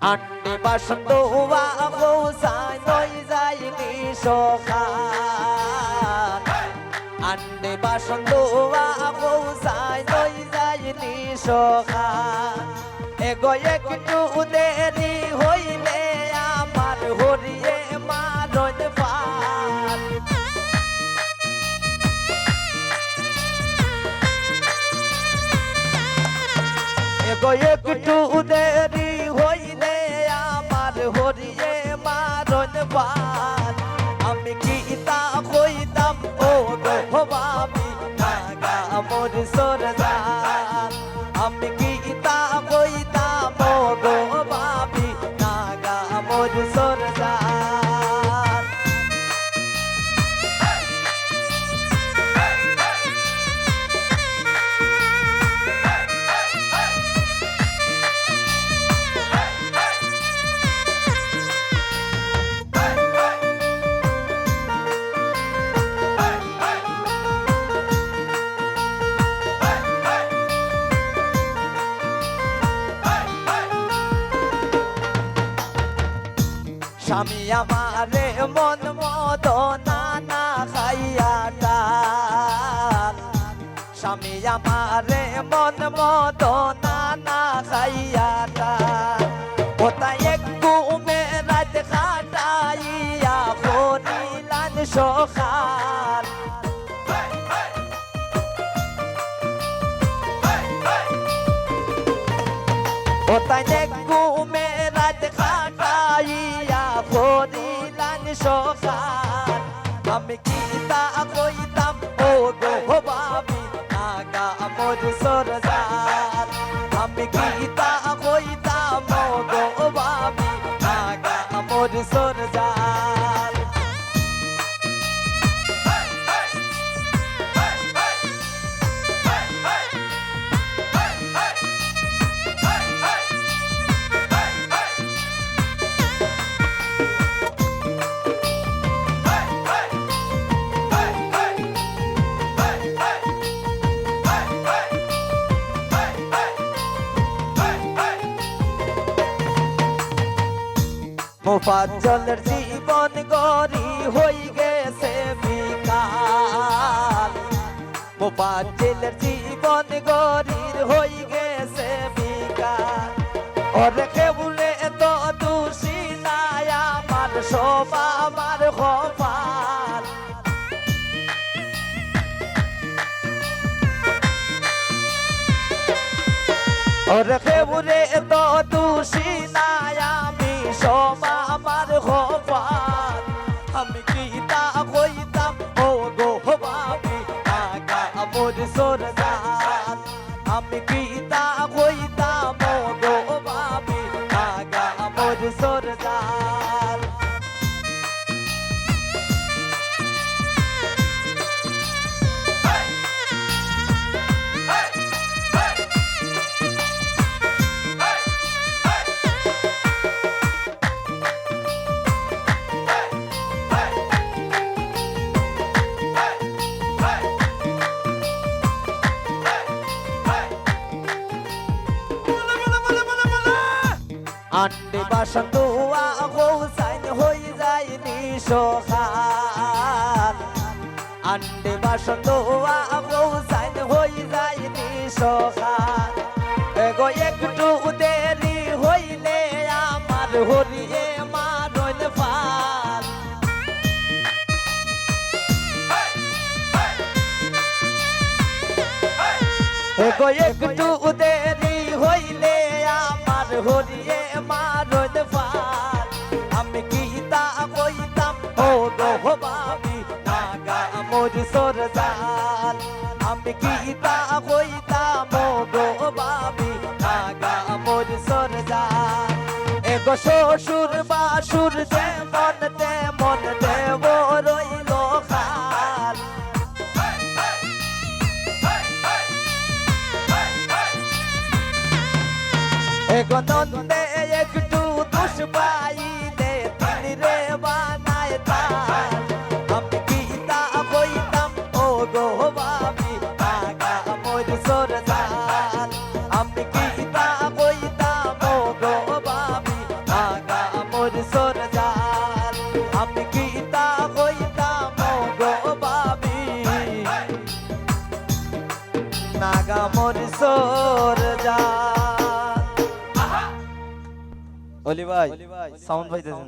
আন্ডে বাসন্ত হোসাইন হই যায়নি সখান আন্ডে বাসন্ত হোসাইন হই যায়নি সখান এগো একটু দেরি হইলে আমার হরিয়ে মারণ পান এগো একটু দেরি হইলে আমার হরিয়ে মারণ পান আমি কি তা কইতাম ও গো ভাবি নাগা মোর সরদার আমি কি তা কইতাম ও গো ভাবি নাগা মোর সরদার স্বামী আমারে মন মদ না খাইয়া ডাল স্বামী আমারে মন মদ না খাইয়া ডাল ওটাই একটু মেরাত খাটাইয়া করিলান সখাল ওটাই একটু মেরাত খাটাইয়া করিলান সখাল আমি কি তা কইতাম ও গো ভাবি নাগা মোর সরদার আমি কি তা কইতাম ও গো ভাবি নাগা মোর সরদার মোফাজ্জলের জীবন গরি হই গেছে বিকাল মোফাজ্জলের জীবন গরির হই গেছে বিকাল ওরে কেবলে তো দোষী নাই আমার সব আমার কপাল ওরে কেবলে তো দোষী নাই আমি সব আমার কপাল আমি কি তা কইতাম ও গো ভাবি নাগা মোর সরদার আমি কি তা কইতাম ও গো ভাবি নাগা মোর সরদার আন্ডে বাসন্ত হোসাইন হই যায়নি সখাল আন্ডে বাসন্ত হোসাইন হই যায়নি সখাল এগো একটু দেরি হইলে আমার হরিয়ে মারণ পাল এগো একটু দেরি হইলে আমার হরিয়ে মারণ পাল আমি কি তা কইতাম ও গো ভাবি নাগা মোর সরদার আমি কি তা কইতাম ও গো ভাবি নাগা মোর সরদার এগো শ্বশুর বাসুর যেমন তেমন দেব রইল খাল এগো নন্দে একটু দুষ পাইলে তিনি রে বানায় তার আমি কি তা কইতাম ও গো ভাবি নাগা মোর সরদার আমি কি তা কইতাম ও গো ভাবি নাগা মোর সোর জান। অলি ভাই সাউন্ড ভাই দেন।